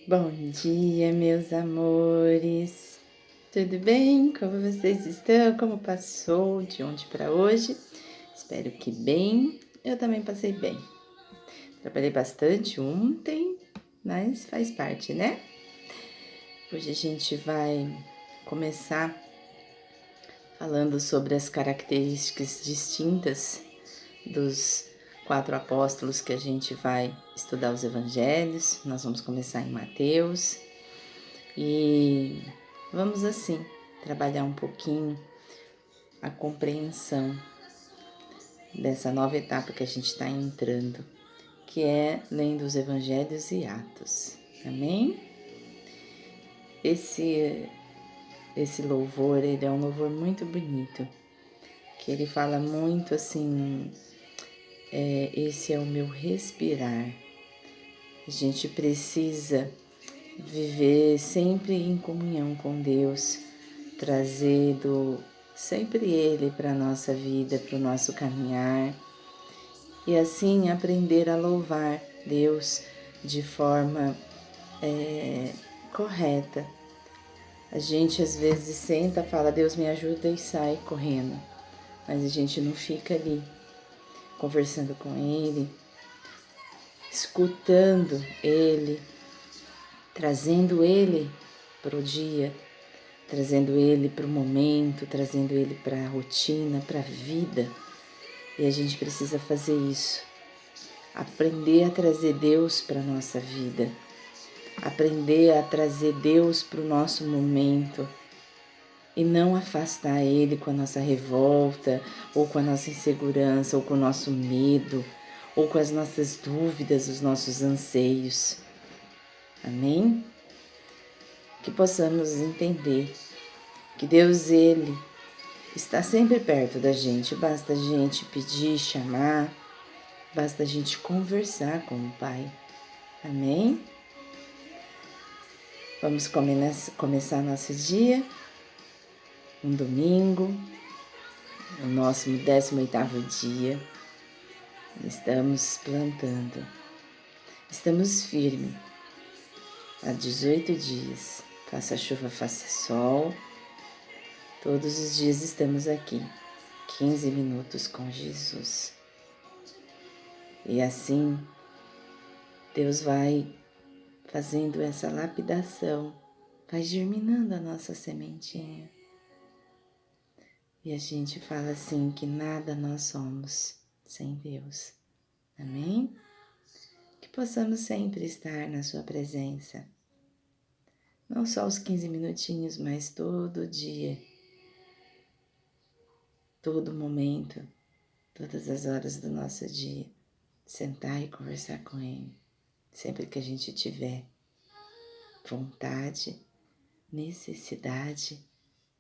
Bom dia, meus amores. Tudo bem? Como vocês estão? Como passou de ontem para hoje? Espero que bem. Eu também passei bem. Trabalhei bastante ontem, mas faz parte, né? Hoje a gente vai começar falando sobre as características distintas dos 4 apóstolos que a gente vai estudar os evangelhos. Nós vamos começar em Mateus. E vamos assim trabalhar um pouquinho a compreensão dessa nova etapa que a gente está entrando, que é lendo os Evangelhos e Atos. Amém? Esse louvor, ele é um louvor muito bonito, que ele fala muito assim, esse é o meu respirar. A gente precisa viver sempre em comunhão com Deus, trazendo sempre Ele para a nossa vida, para o nosso caminhar, e assim aprender a louvar Deus de forma correta. A gente às vezes senta, fala, Deus me ajuda e sai correndo, mas a gente não fica ali conversando com Ele, escutando Ele, trazendo Ele para o dia, trazendo Ele para o momento, trazendo Ele para a rotina, para a vida. E a gente precisa fazer isso. Aprender a trazer Deus para a nossa vida. Aprender a trazer Deus para o nosso momento. E não afastar Ele com a nossa revolta, ou com a nossa insegurança, ou com o nosso medo, ou com as nossas dúvidas, os nossos anseios. Amém? Que possamos entender que Deus, Ele está sempre perto da gente, basta a gente pedir, chamar, basta a gente conversar com o Pai. Amém? Vamos começar nosso dia, um domingo, o nosso 18º dia. Estamos plantando, estamos firmes há 18 dias, faça chuva, faça sol, todos os dias estamos aqui, 15 minutos com Jesus. E assim, Deus vai fazendo essa lapidação, vai germinando a nossa sementinha. E a gente fala assim que nada nós somos sem Deus. Amém? Que possamos sempre estar na sua presença. Não só os 15 minutinhos, mas todo dia, todo momento, todas as horas do nosso dia. Sentar e conversar com Ele. Sempre que a gente tiver vontade, necessidade,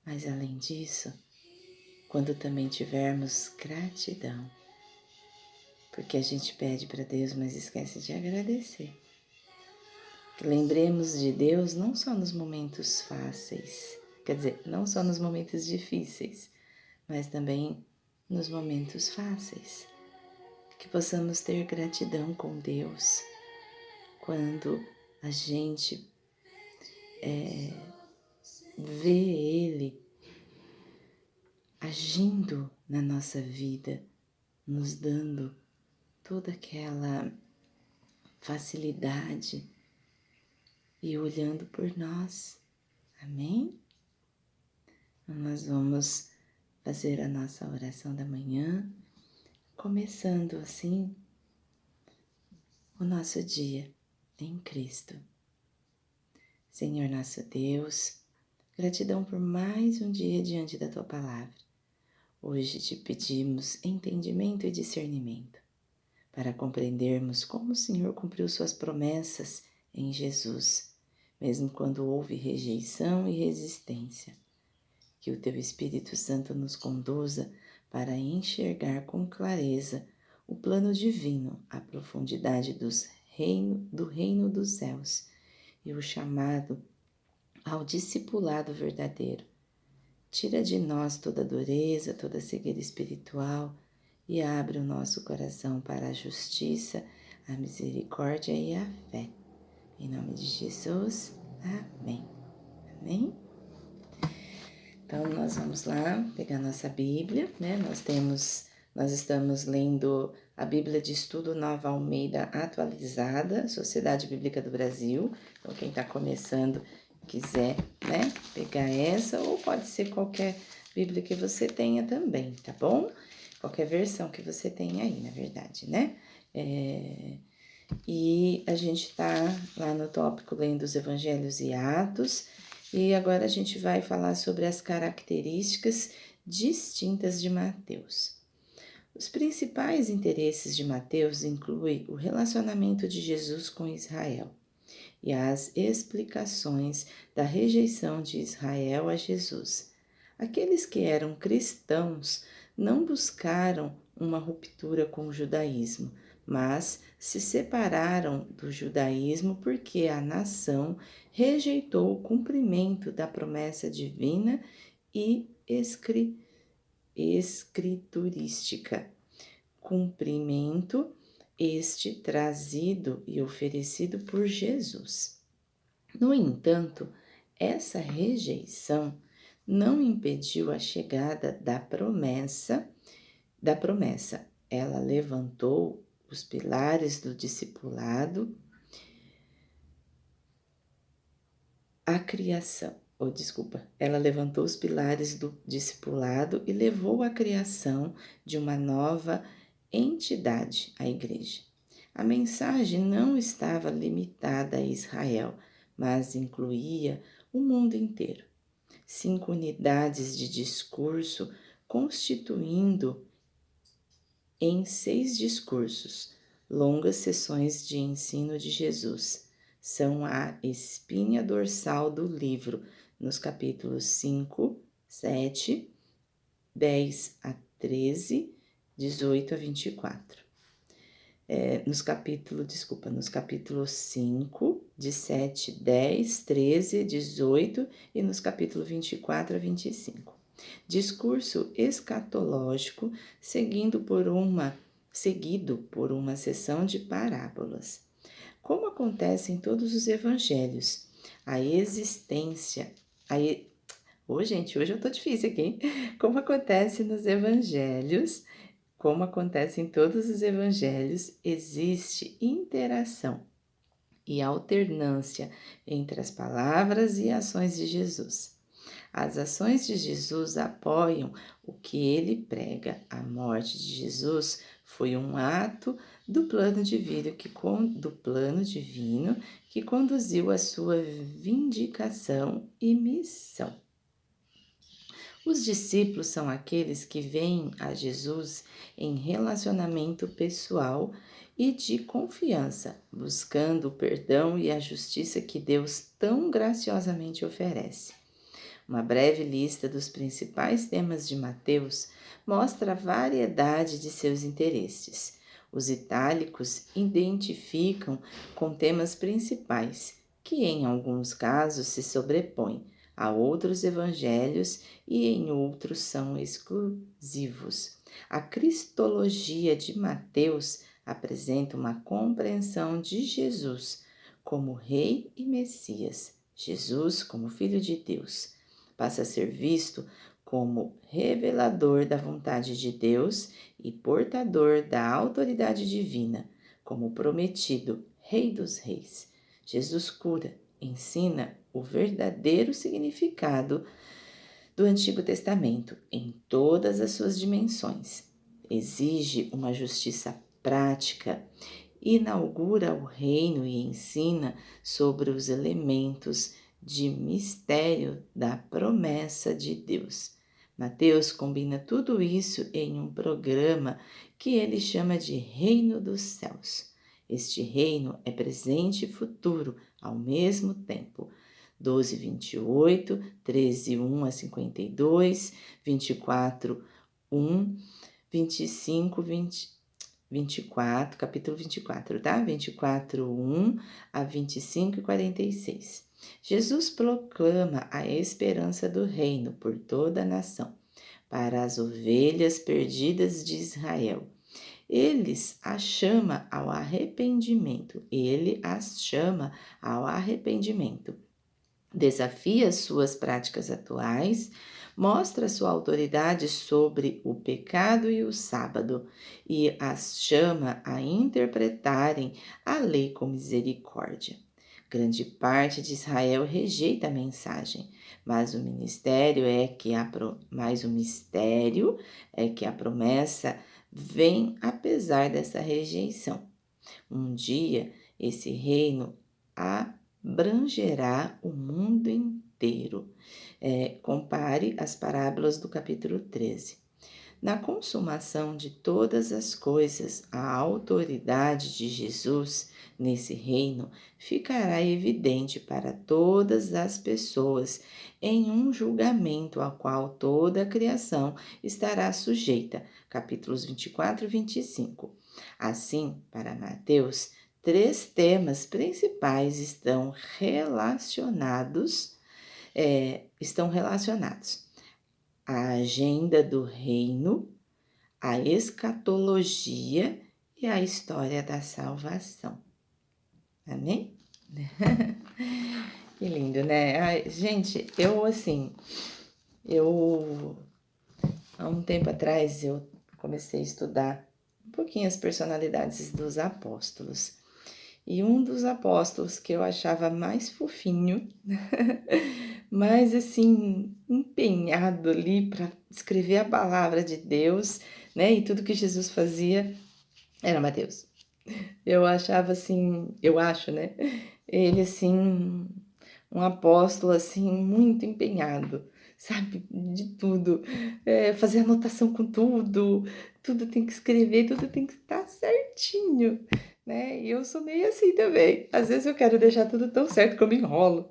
mas além disso, quando também tivermos gratidão, porque a gente pede para Deus, mas esquece de agradecer. Que lembremos de Deus não só nos momentos fáceis, quer dizer, não só nos momentos difíceis, mas também nos momentos fáceis. Que possamos ter gratidão com Deus quando a gente vê Ele agindo na nossa vida, nos dando toda aquela facilidade e olhando por nós. Amém? Nós vamos fazer a nossa oração da manhã, começando assim o nosso dia em Cristo. Senhor nosso Deus, gratidão por mais um dia diante da Tua Palavra. Hoje te pedimos entendimento e discernimento para compreendermos como o Senhor cumpriu suas promessas em Jesus, mesmo quando houve rejeição e resistência. Que o Teu Espírito Santo nos conduza para enxergar com clareza o plano divino, a profundidade do reino dos céus e o chamado ao discipulado verdadeiro. Tira de nós toda dureza, toda cegueira espiritual e abre o nosso coração para a justiça, a misericórdia e a fé. Em nome de Jesus, amém. Amém? Então, nós vamos lá pegar nossa Bíblia, né? Nós estamos lendo a Bíblia de Estudo Nova Almeida atualizada, Sociedade Bíblica do Brasil. Então, quem está começando, quiser, né, pegar essa, ou pode ser qualquer Bíblia que você tenha também, tá bom? Qualquer versão que você tenha aí, na verdade, né? E a gente tá lá no tópico lendo os Evangelhos e Atos, e agora a gente vai falar sobre as características distintas de Mateus. Os principais interesses de Mateus incluem o relacionamento de Jesus com Israel e as explicações da rejeição de Israel a Jesus. Aqueles que eram cristãos não buscaram uma ruptura com o judaísmo, mas se separaram do judaísmo porque a nação rejeitou o cumprimento da promessa divina e escriturística. Cumprimento este trazido e oferecido por Jesus. No entanto, essa rejeição não impediu a chegada da promessa. Ela levantou os pilares do discipulado, ela levantou os pilares do discipulado e levou à criação de uma nova entidade, a igreja. A mensagem não estava limitada a Israel, mas incluía o mundo inteiro. 5 unidades de discurso constituindo em 6 discursos, longas sessões de ensino de Jesus. São a espinha dorsal do livro, nos capítulos 5, 7, 10 a 13, 18 a 24. Nos capítulos 5, de 7, 10, 13, 18 e nos capítulos 24 a 25. Discurso escatológico seguido por uma sessão de parábolas. Como acontece em todos os evangelhos, gente, hoje eu tô difícil aqui, hein? Como acontece nos evangelhos, como acontece em todos os evangelhos, existe interação e alternância entre as palavras e ações de Jesus. As ações de Jesus apoiam o que ele prega. A morte de Jesus foi um ato do plano divino que conduziu à sua vindicação e missão. Os discípulos são aqueles que veem a Jesus em relacionamento pessoal e de confiança, buscando o perdão e a justiça que Deus tão graciosamente oferece. Uma breve lista dos principais temas de Mateus mostra a variedade de seus interesses. Os itálicos identificam com temas principais, que em alguns casos se sobrepõem a outros evangelhos e em outros são exclusivos. A cristologia de Mateus apresenta uma compreensão de Jesus como Rei e Messias, Jesus como Filho de Deus. Passa a ser visto como revelador da vontade de Deus e portador da autoridade divina, como prometido Rei dos Reis. Jesus cura, ensina o verdadeiro significado do Antigo Testamento em todas as suas dimensões. Exige uma justiça prática, inaugura o reino e ensina sobre os elementos de mistério da promessa de Deus. Mateus combina tudo isso em um programa que ele chama de Reino dos Céus. Este reino é presente e futuro ao mesmo tempo. 12, 28, 13, 1 a 52, 24, 1, 25, 24, capítulo 24, tá? 24, 1 a 25 e 46. Jesus proclama a esperança do reino por toda a nação, para as ovelhas perdidas de Israel. Eles a chama ao arrependimento. Ele as chama ao arrependimento. Desafia suas práticas atuais, mostra sua autoridade sobre o pecado e o sábado e as chama a interpretarem a lei com misericórdia. Grande parte de Israel rejeita a mensagem, mas o mistério é que a promessa vem apesar dessa rejeição. Um dia esse reino abrangerá o mundo inteiro. Compare as parábolas do capítulo 13. Na consumação de todas as coisas, a autoridade de Jesus nesse reino ficará evidente para todas as pessoas em um julgamento ao qual toda a criação estará sujeita. Capítulos 24 e 25. Assim, para Mateus, 3 temas principais estão relacionados. A agenda do reino, a escatologia e a história da salvação. Amém? Que lindo, né? Ai, gente, há um tempo atrás eu comecei a estudar um pouquinho as personalidades dos apóstolos. E um dos apóstolos que eu achava mais fofinho, mais assim, empenhado ali para escrever a palavra de Deus, né? E tudo que Jesus fazia era Mateus. Eu achava assim, eu acho, né? Ele assim, um apóstolo assim, muito empenhado, sabe? De tudo. Fazer anotação com tudo, tudo tem que escrever, tudo tem que estar certinho, né? E eu sou meio assim também. Às vezes eu quero deixar tudo tão certo que eu me enrolo.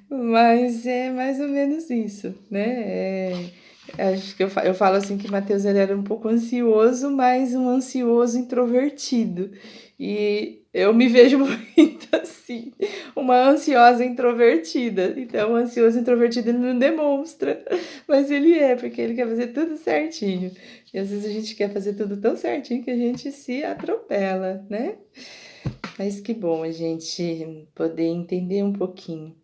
Mas é mais ou menos isso, né? Acho que eu falo assim que Mateus ele era um pouco ansioso, mas um ansioso introvertido. E eu me vejo muito assim, uma ansiosa introvertida. Então, o ansioso introvertido ele não demonstra, mas ele porque ele quer fazer tudo certinho. E às vezes a gente quer fazer tudo tão certinho que a gente se atropela, né? Mas que bom a gente poder entender um pouquinho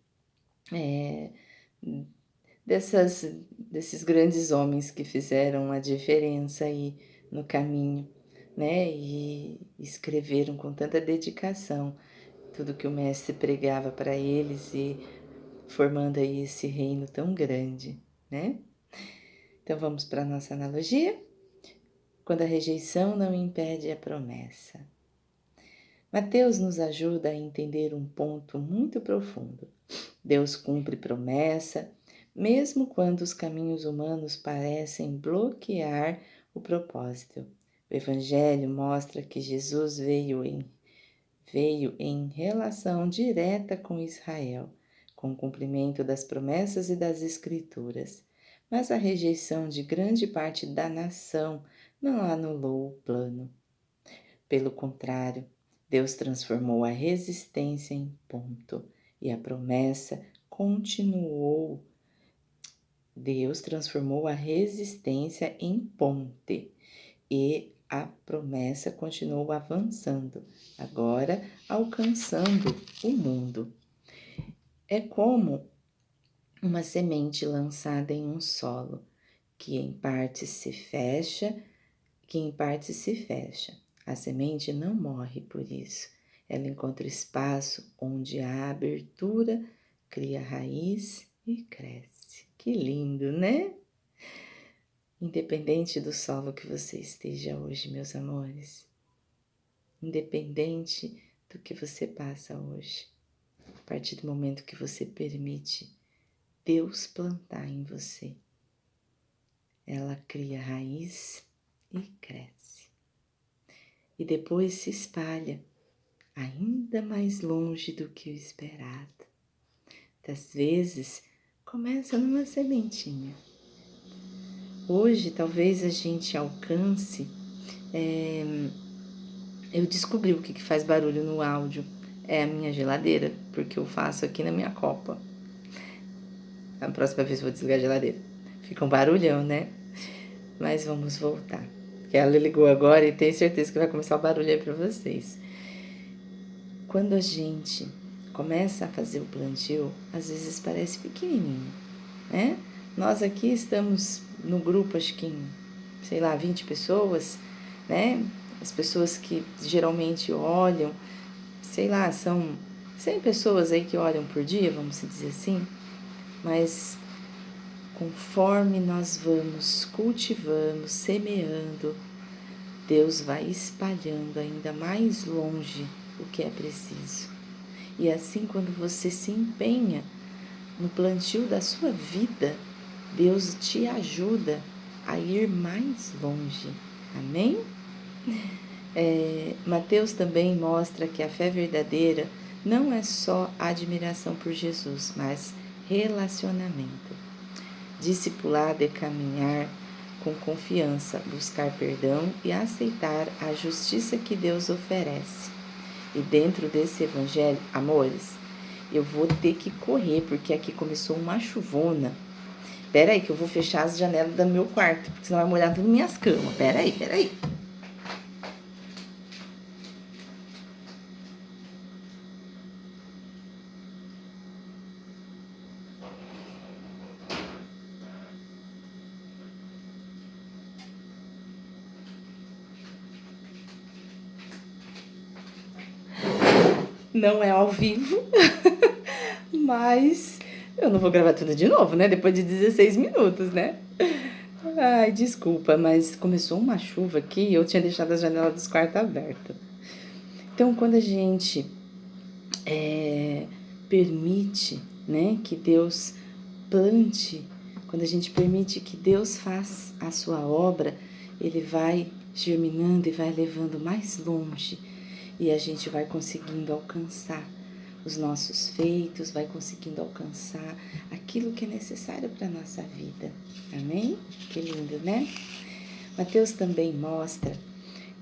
desses grandes homens que fizeram a diferença aí no caminho, né? E escreveram com tanta dedicação tudo que o mestre pregava para eles e formando aí esse reino tão grande, né? Então vamos para a nossa analogia? Quando a rejeição não impede a promessa. Mateus nos ajuda a entender um ponto muito profundo. Deus cumpre promessa, mesmo quando os caminhos humanos parecem bloquear o propósito. O Evangelho mostra que Jesus veio em relação direta com Israel, com o cumprimento das promessas e das Escrituras. Mas a rejeição de grande parte da nação não anulou o plano. Pelo contrário, Deus transformou a resistência em ponto e a promessa continuou. Deus transformou a resistência em ponte e a promessa continuou avançando, agora alcançando o mundo. É como uma semente lançada em um solo, que em parte se fecha. A semente não morre por isso. Ela encontra espaço onde há abertura, cria raiz e cresce. Que lindo, né? Independente do solo que você esteja hoje, meus amores, independente do que você passa hoje, a partir do momento que você permite Deus plantar em você, ela cria raiz e cresce. E depois se espalha ainda mais longe do que o esperado. Às vezes, começa numa sementinha. Hoje, talvez a gente alcance. Eu descobri o que faz barulho no áudio. É a minha geladeira, porque eu faço aqui na minha copa. A próxima vez eu vou desligar a geladeira. Fica um barulhão, né? Mas vamos voltar. que ela ligou agora e tenho certeza que vai começar o barulho aí para vocês. Quando a gente começa a fazer o plantio, às vezes parece pequenininho, né? Nós aqui estamos no grupo, acho que em, sei lá, 20 pessoas, né? As pessoas que geralmente olham, sei lá, são 100 pessoas aí que olham por dia, vamos dizer assim, mas conforme nós vamos cultivando, semeando, Deus vai espalhando ainda mais longe o que é preciso. E assim, quando você se empenha no plantio da sua vida, Deus te ajuda a ir mais longe. Amém? Mateus também mostra que a fé verdadeira não é só admiração por Jesus, mas relacionamento. Discipulado é caminhar com confiança, buscar perdão e aceitar a justiça que Deus oferece. E dentro desse evangelho, amores, eu vou ter que correr, porque aqui começou uma chuvona. Pera aí que eu vou fechar as janelas do meu quarto, porque senão vai molhar tudo minhas camas. Pera aí. Não é ao vivo, mas eu não vou gravar tudo de novo, né? Depois de 16 minutos, né? Ai, desculpa, mas começou uma chuva aqui e eu tinha deixado as janelas dos quartos abertas. Então, quando a gente permite, né, que Deus plante, quando a gente permite que Deus faça a sua obra, Ele vai germinando e vai levando mais longe. E a gente vai conseguindo alcançar os nossos feitos, vai conseguindo alcançar aquilo que é necessário para a nossa vida. Amém? Que lindo, né? Mateus também mostra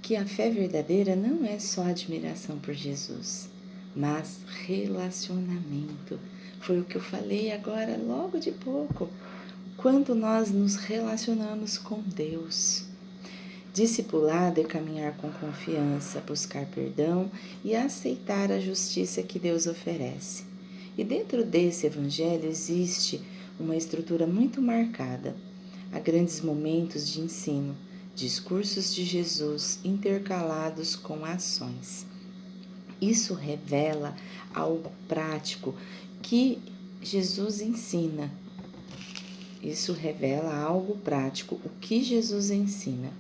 que a fé verdadeira não é só admiração por Jesus, mas relacionamento. Foi o que eu falei agora, logo de pouco. Quando nós nos relacionamos com Deus. Discipulado é caminhar com confiança, buscar perdão e aceitar a justiça que Deus oferece. E dentro desse evangelho existe uma estrutura muito marcada. Há grandes momentos de ensino, discursos de Jesus intercalados com ações. Isso revela algo prático que Jesus ensina. Isso revela algo prático, o que Jesus ensina.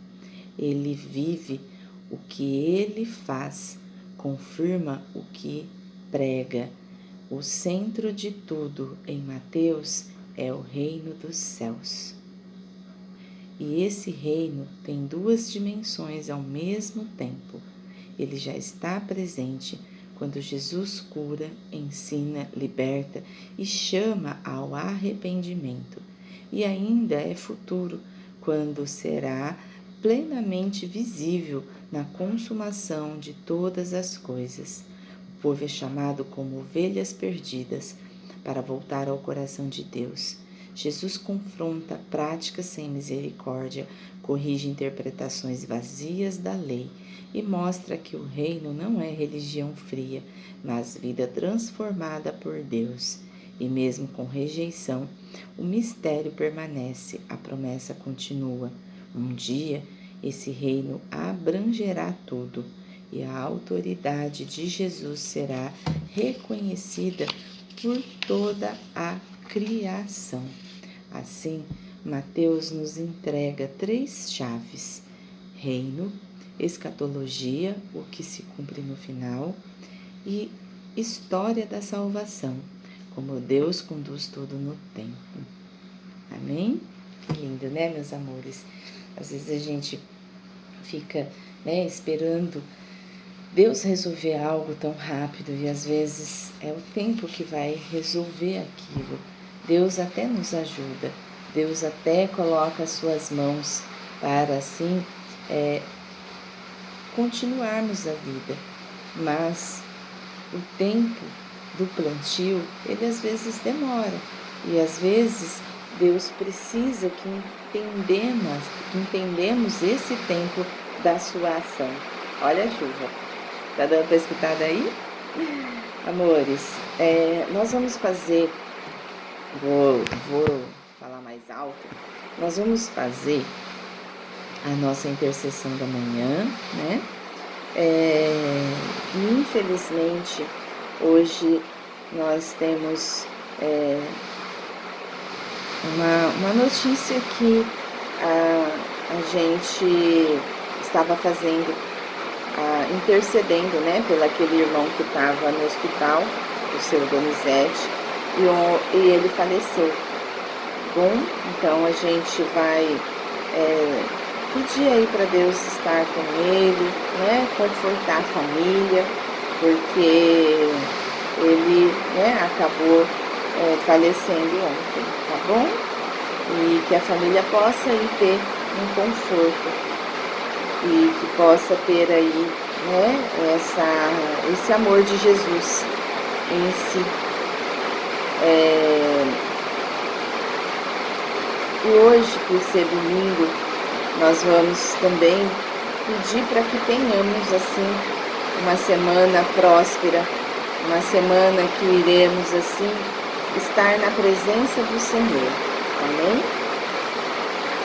Ele vive o que ele faz, confirma o que prega. O centro de tudo em Mateus é o reino dos céus. E esse reino tem duas dimensões ao mesmo tempo. Ele já está presente quando Jesus cura, ensina, liberta e chama ao arrependimento. E ainda é futuro, quando será plenamente visível na consumação de todas as coisas. O povo é chamado como ovelhas perdidas para voltar ao coração de Deus. Jesus confronta práticas sem misericórdia, corrige interpretações vazias da lei e mostra que o reino não é religião fria, mas vida transformada por Deus. E mesmo com rejeição, o mistério permanece, a promessa continua. Um dia, esse reino abrangerá tudo e a autoridade de Jesus será reconhecida por toda a criação. Assim, Mateus nos entrega 3 chaves: reino, escatologia, o que se cumpre no final, e história da salvação, como Deus conduz tudo no tempo. Amém? Que lindo, né, meus amores? Às vezes a gente fica, né, esperando Deus resolver algo tão rápido e às vezes é o tempo que vai resolver aquilo. Deus até nos ajuda, Deus até coloca as suas mãos para assim continuarmos a vida, mas o tempo do plantio, ele às vezes demora e às vezes Deus precisa que entendemos esse tempo da sua ação. Olha a chuva. Tá dando para escutar daí? Amores, nós vamos fazer, vou falar mais alto, nós vamos fazer a nossa intercessão da manhã, né? Infelizmente, hoje nós temos uma notícia que a gente estava fazendo, intercedendo, né, pelo aquele irmão que estava no hospital, o seu Donizete, e ele faleceu. Bom, então a gente vai pedir aí para Deus estar com ele, né, confortar a família, porque ele, né, acabou falecendo ontem, tá bom? E que a família possa aí ter um conforto e que possa ter aí, né, esse amor de Jesus em si. E hoje, por ser domingo, nós vamos também pedir para que tenhamos assim uma semana próspera, uma semana que iremos assim estar na presença do Senhor. Amém?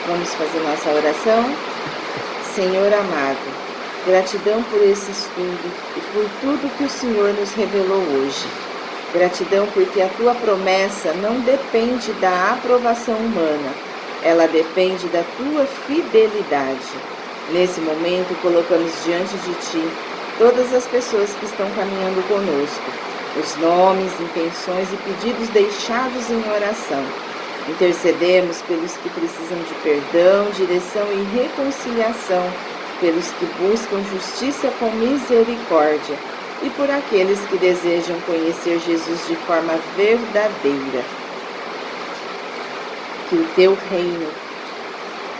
Vamos fazer nossa oração? Senhor amado, gratidão por esse estudo e por tudo que o Senhor nos revelou hoje. Gratidão porque a tua promessa não depende da aprovação humana, ela depende da tua fidelidade. Nesse momento, colocamos diante de ti todas as pessoas que estão caminhando conosco, os nomes, intenções e pedidos deixados em oração. Intercedemos pelos que precisam de perdão, direção e reconciliação, pelos que buscam justiça com misericórdia e por aqueles que desejam conhecer Jesus de forma verdadeira. Que o teu reino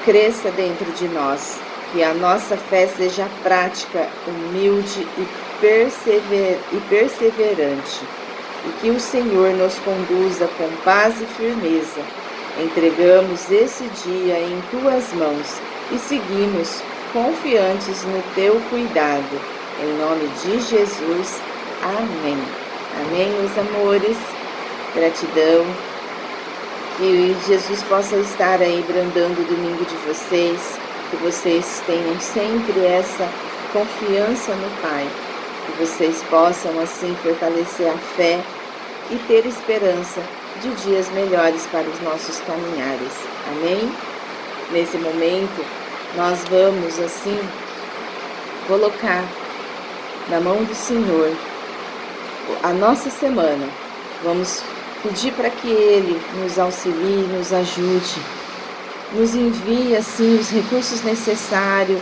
cresça dentro de nós, que a nossa fé seja prática, humilde e perseverante, e que o Senhor nos conduza com paz e firmeza. Entregamos esse dia em tuas mãos e seguimos confiantes no teu cuidado. Em nome de Jesus, amém. Amém, meus amores. Gratidão. Que Jesus possa estar aí brandando o domingo de vocês. Que vocês tenham sempre essa confiança no Pai. Que vocês possam assim fortalecer a fé e ter esperança de dias melhores para os nossos caminhares. Amém? Nesse momento, nós vamos assim colocar na mão do Senhor a nossa semana. Vamos pedir para que Ele nos auxilie, nos ajude, nos envie assim os recursos necessários,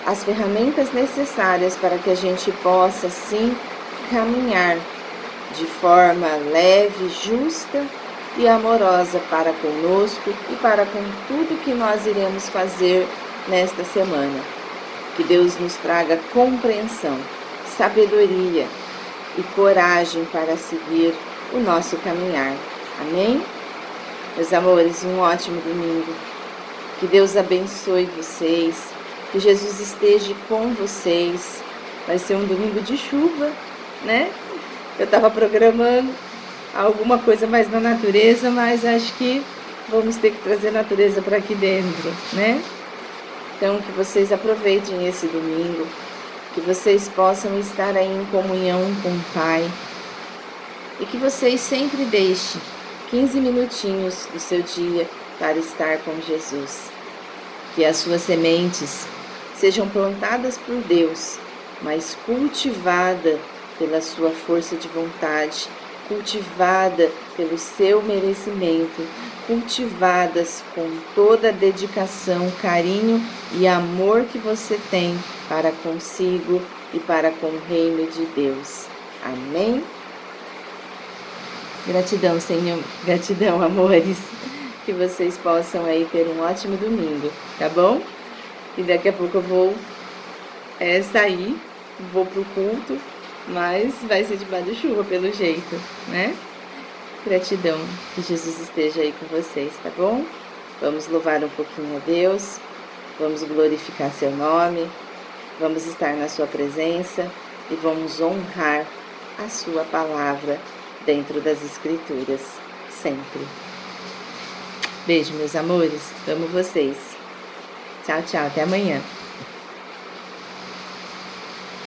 as ferramentas necessárias para que a gente possa assim caminhar de forma leve, justa e amorosa para conosco e para com tudo que nós iremos fazer nesta semana. Que Deus nos traga compreensão, sabedoria e coragem para seguir o nosso caminhar. Amém? Meus amores, um ótimo domingo. Que Deus abençoe vocês, que Jesus esteja com vocês. Vai ser um domingo de chuva, né? Eu estava programando alguma coisa mais na natureza, mas acho que vamos ter que trazer a natureza para aqui dentro, né? Então, que vocês aproveitem esse domingo, que vocês possam estar aí em comunhão com o Pai e que vocês sempre deixem 15 minutinhos do seu dia para estar com Jesus. Que as suas sementes sejam plantadas por Deus, mas cultivadas pela sua força de vontade, cultivada pelo seu merecimento, cultivadas com toda a dedicação, carinho e amor que você tem para consigo e para com o reino de Deus. Amém? Gratidão, Senhor. Gratidão, amores. Que vocês possam aí ter um ótimo domingo, tá bom? E daqui a pouco eu vou sair, vou pro culto, mas vai ser debaixo de chuva pelo jeito, né? Gratidão, que Jesus esteja aí com vocês, tá bom? Vamos louvar um pouquinho a Deus, vamos glorificar seu nome, vamos estar na sua presença e vamos honrar a sua palavra dentro das Escrituras, sempre. Beijo, meus amores, amo vocês. Tchau, tchau, até amanhã.